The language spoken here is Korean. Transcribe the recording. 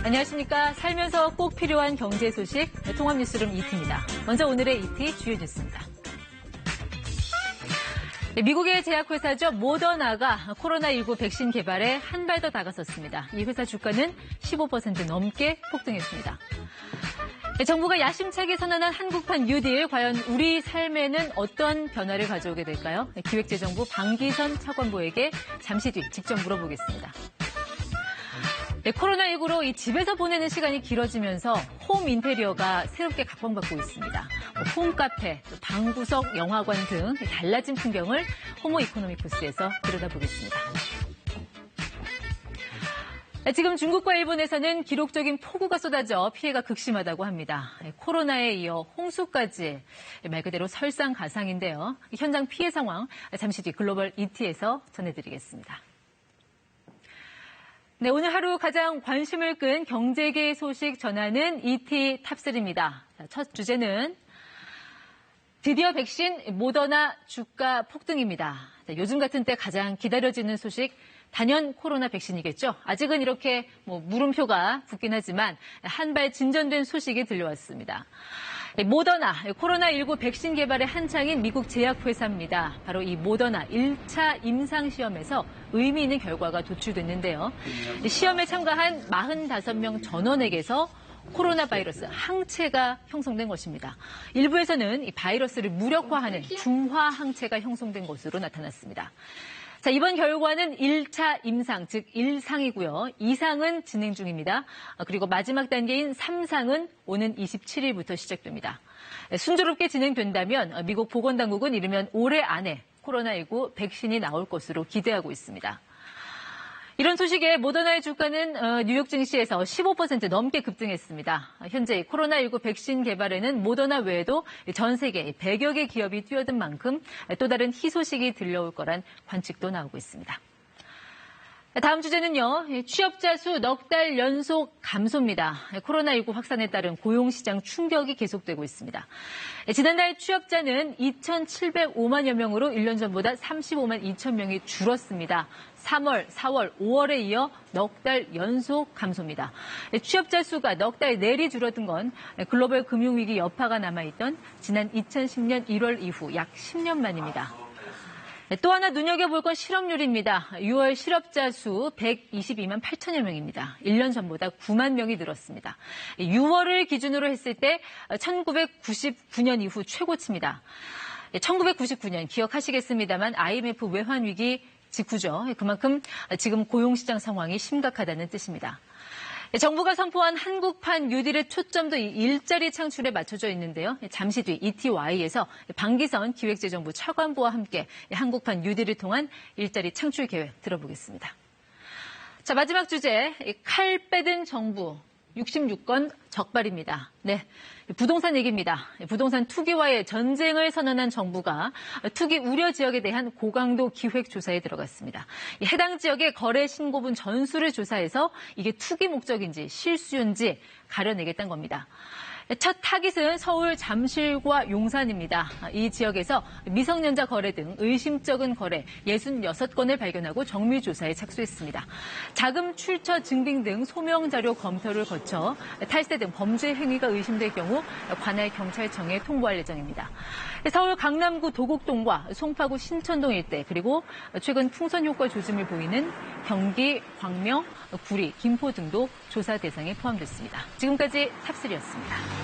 안녕하십니까. 살면서 꼭 필요한 경제 소식, 통합뉴스룸 이티입니다. 먼저 오늘의 이티 주요 뉴스입니다. 미국의 제약회사죠. 모더나가 코로나19 백신 개발에 한 발 더 다가섰습니다. 이 회사 주가는 15% 넘게 폭등했습니다. 정부가 야심차게 선언한 한국판 뉴딜, 과연 우리 삶에는 어떤 변화를 가져오게 될까요? 기획재정부 방기선 차관보에게 잠시 뒤 직접 물어보겠습니다. 코로나19로 이 집에서 보내는 시간이 길어지면서 홈 인테리어가 새롭게 각광받고 있습니다. 홈카페, 방구석, 영화관 등 달라진 풍경을 호모 이코노미쿠스에서 들여다보겠습니다. 지금 중국과 일본에서는 기록적인 폭우가 쏟아져 피해가 극심하다고 합니다. 코로나에 이어 홍수까지 말 그대로 설상가상인데요. 현장 피해 상황 잠시 뒤 글로벌 이티에서 전해드리겠습니다. 네, 오늘 하루 가장 관심을 끈 경제계 소식 전하는 이티 탑3입니다. 첫 주제는 드디어 백신 모더나 주가 폭등입니다. 요즘 같은 때 가장 기다려지는 소식, 단연 코로나 백신이겠죠. 아직은 이렇게 물음표가 붙긴 하지만 한 발 진전된 소식이 들려왔습니다. 모더나, 코로나19 백신 개발에 한창인 미국 제약회사입니다. 바로 이 모더나 1차 임상시험에서 의미 있는 결과가 도출됐는데요. 시험에 참가한 45명 전원에게서 코로나 바이러스 항체가 형성된 것입니다. 일부에서는 이 바이러스를 무력화하는 중화 항체가 형성된 것으로 나타났습니다. 자, 이번 결과는 1차 임상, 즉 1상이고요. 2상은 진행 중입니다. 그리고 마지막 단계인 3상은 오는 27일부터 시작됩니다. 순조롭게 진행된다면 미국 보건당국은 이르면 올해 안에 코로나19 백신이 나올 것으로 기대하고 있습니다. 이런 소식에 모더나의 주가는 뉴욕 증시에서 15% 넘게 급등했습니다. 현재 코로나19 백신 개발에는 모더나 외에도 전 세계 100여 개 기업이 뛰어든 만큼 또 다른 희소식이 들려올 거란 관측도 나오고 있습니다. 다음 주제는요. 취업자 수 넉 달 연속 감소입니다. 코로나19 확산에 따른 고용시장 충격이 계속되고 있습니다. 지난달 취업자는 2,705만여 명으로 1년 전보다 35만 2천 명이 줄었습니다. 3월, 4월, 5월에 이어 넉 달 연속 감소입니다. 취업자 수가 넉 달 내리 줄어든 건 글로벌 금융위기 여파가 남아있던 지난 2010년 1월 이후 약 10년 만입니다. 또 하나 눈여겨볼 건 실업률입니다. 6월 실업자 수 122만 8천여 명입니다. 1년 전보다 9만 명이 늘었습니다. 6월을 기준으로 했을 때 1999년 이후 최고치입니다. 1999년 기억하시겠습니다만 IMF 외환위기 직후죠. 그만큼 지금 고용시장 상황이 심각하다는 뜻입니다. 정부가 선포한 한국판 뉴딜의 초점도 이 일자리 창출에 맞춰져 있는데요. 잠시 뒤 ETY에서 방기선 기획재정부 차관보와 함께 한국판 뉴딜을 통한 일자리 창출 계획 들어보겠습니다. 자, 마지막 주제, 칼 빼든 정부. 66건 적발입니다. 네, 부동산 얘기입니다. 부동산 투기와의 전쟁을 선언한 정부가 투기 우려 지역에 대한 고강도 기획 조사에 들어갔습니다. 해당 지역의 거래 신고분 전수를 조사해서 이게 투기 목적인지 실수인지 가려내겠다는 겁니다. 첫 타깃은 서울 잠실과 용산입니다. 이 지역에서 미성년자 거래 등 의심쩍은 거래 66건을 발견하고 정밀조사에 착수했습니다. 자금 출처 증빙 등 소명 자료 검토를 거쳐 탈세 등 범죄 행위가 의심될 경우 관할 경찰청에 통보할 예정입니다. 서울 강남구 도곡동과 송파구 신천동 일대 그리고 최근 풍선 효과 조짐을 보이는 경기, 광명, 구리, 김포 등도 조사 대상에 포함됐습니다. 지금까지 탑3였습니다.